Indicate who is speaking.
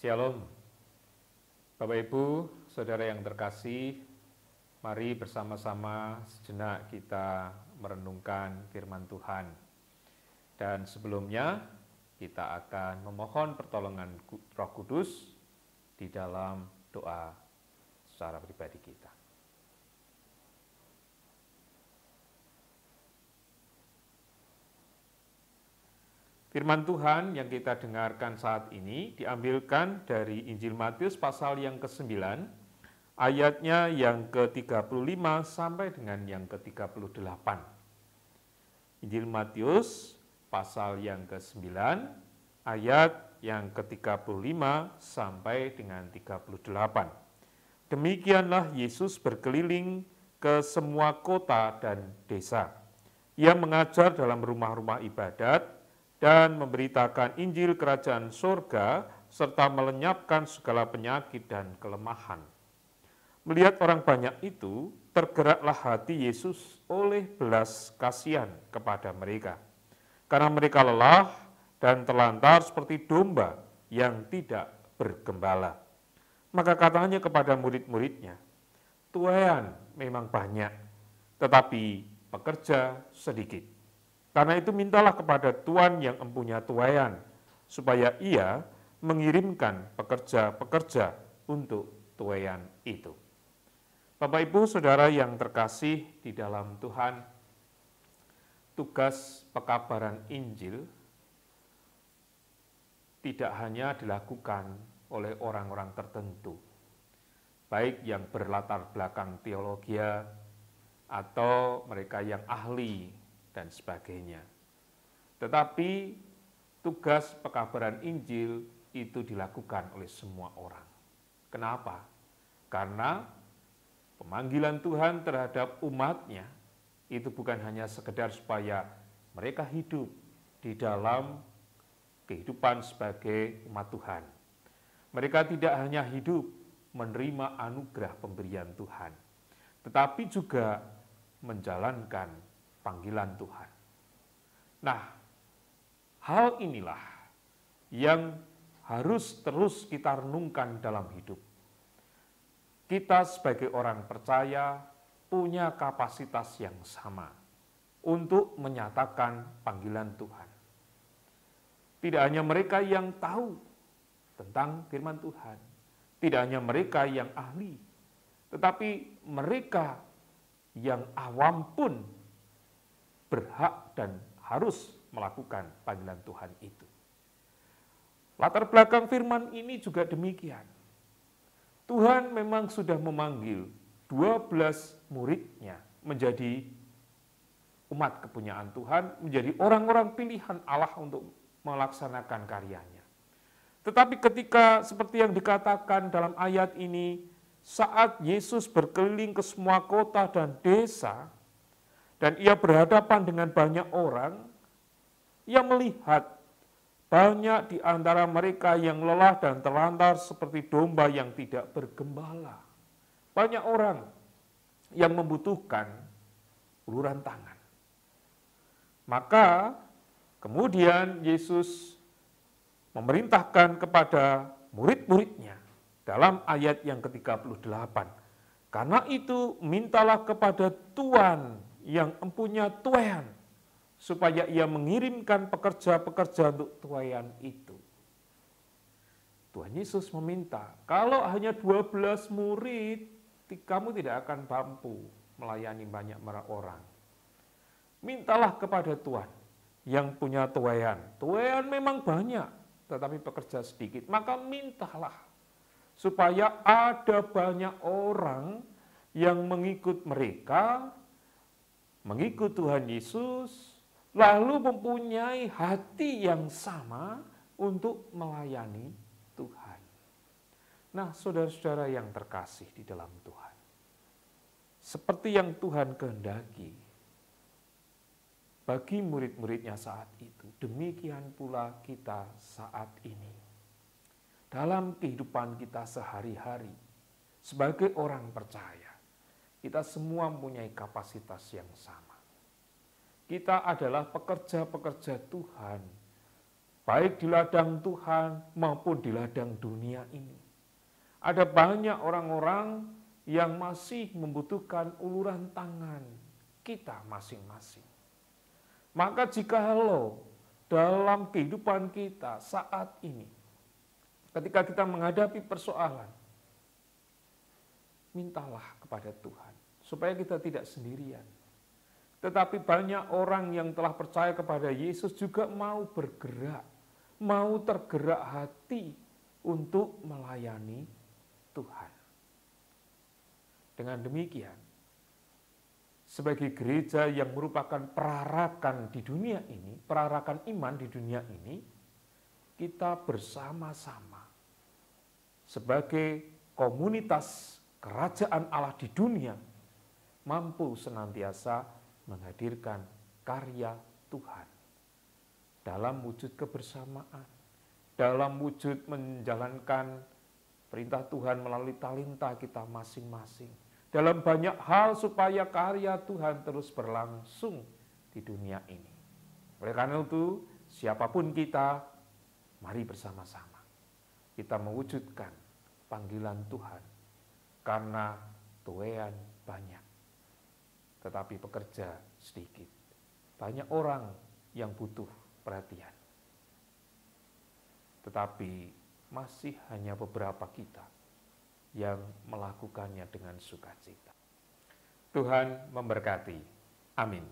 Speaker 1: Shalom, Bapak Ibu, Saudara yang terkasih, mari bersama-sama sejenak kita merenungkan firman Tuhan. Dan sebelumnya, kita akan memohon pertolongan Roh Kudus di dalam doa secara pribadi kita. Firman Tuhan yang kita dengarkan saat ini diambilkan dari Injil Matius pasal yang ke-9, ayatnya yang ke-35 sampai dengan yang ke-38. Injil Matius pasal yang ke-9, ayat yang ke-35 sampai dengan 38. Demikianlah Yesus berkeliling ke semua kota dan desa. Ia mengajar dalam rumah-rumah ibadat, dan memberitakan Injil Kerajaan Surga, serta melenyapkan segala penyakit dan kelemahan. Melihat orang banyak itu, tergeraklah hati Yesus oleh belas kasihan kepada mereka, karena mereka lelah dan terlantar seperti domba yang tidak bergembala. Maka katanya kepada murid-muridnya, "Tuaian memang banyak, tetapi pekerja sedikit. Karena itu mintalah kepada Tuhan yang empunya tuaian, supaya ia mengirimkan pekerja-pekerja untuk tuaian itu." Bapak Ibu Saudara yang terkasih di dalam Tuhan, tugas pekabaran Injil tidak hanya dilakukan oleh orang-orang tertentu, baik yang berlatar belakang teologi atau mereka yang ahli dan sebagainya. Tetapi tugas pekabaran Injil itu dilakukan oleh semua orang. Kenapa? Karena pemanggilan Tuhan terhadap umatnya itu bukan hanya sekedar supaya mereka hidup di dalam kehidupan sebagai umat Tuhan. Mereka tidak hanya hidup menerima anugerah pemberian Tuhan, tetapi juga menjalankan panggilan Tuhan. Nah, hal inilah yang harus terus kita renungkan dalam hidup. Kita sebagai orang percaya punya kapasitas yang sama untuk menyatakan panggilan Tuhan. Tidak hanya mereka yang tahu tentang firman Tuhan, tidak hanya mereka yang ahli, tetapi mereka yang awam pun berhak dan harus melakukan panggilan Tuhan itu. Latar belakang firman ini juga demikian. Tuhan memang sudah memanggil 12 muridnya menjadi umat kepunyaan Tuhan, menjadi orang-orang pilihan Allah untuk melaksanakan karyanya. Tetapi ketika seperti yang dikatakan dalam ayat ini, saat Yesus berkeliling ke semua kota dan desa, dan ia berhadapan dengan banyak orang, ia melihat banyak di antara mereka yang lelah dan terlantar seperti domba yang tidak bergembala. Banyak orang yang membutuhkan uluran tangan. Maka kemudian Yesus memerintahkan kepada murid-muridnya dalam ayat yang ke-38. Karena itu mintalah kepada Tuhan yang empunya tuaian, supaya ia mengirimkan pekerja-pekerja untuk tuaian itu. Tuhan Yesus meminta, kalau hanya 12 murid, kamu tidak akan mampu melayani banyak orang. Mintalah kepada Tuhan yang punya tuaian. Tuaian memang banyak, tetapi pekerja sedikit. Maka mintalah supaya ada banyak orang yang mengikut mereka, mengikut Tuhan Yesus, lalu mempunyai hati yang sama untuk melayani Tuhan. Nah, saudara-saudara yang terkasih di dalam Tuhan, seperti yang Tuhan kehendaki bagi murid-muridnya saat itu, demikian pula kita saat ini. Dalam kehidupan kita sehari-hari, sebagai orang percaya, kita semua mempunyai kapasitas yang sama. Kita adalah pekerja-pekerja Tuhan baik di ladang Tuhan maupun di ladang dunia ini. Ada banyak orang-orang yang masih membutuhkan uluran tangan kita masing-masing. Maka jikalau dalam kehidupan kita saat ini, ketika kita menghadapi persoalan, mintalah kepada Tuhan supaya kita tidak sendirian. Tetapi banyak orang yang telah percaya kepada Yesus juga mau bergerak, mau tergerak hati untuk melayani Tuhan. Dengan demikian, sebagai gereja yang merupakan perarakan di dunia ini, perarakan iman di dunia ini, kita bersama-sama sebagai komunitas kerajaan Allah di dunia mampu senantiasa menghadirkan karya Tuhan dalam wujud kebersamaan, dalam wujud menjalankan perintah Tuhan melalui talenta kita masing-masing, dalam banyak hal supaya karya Tuhan terus berlangsung di dunia ini. Oleh karena itu, siapapun kita, mari bersama-sama kita mewujudkan panggilan Tuhan, karena tuean banyak, tetapi pekerja sedikit. Banyak orang yang butuh perhatian, tetapi masih hanya beberapa kita yang melakukannya dengan sukacita. Tuhan memberkati. Amin.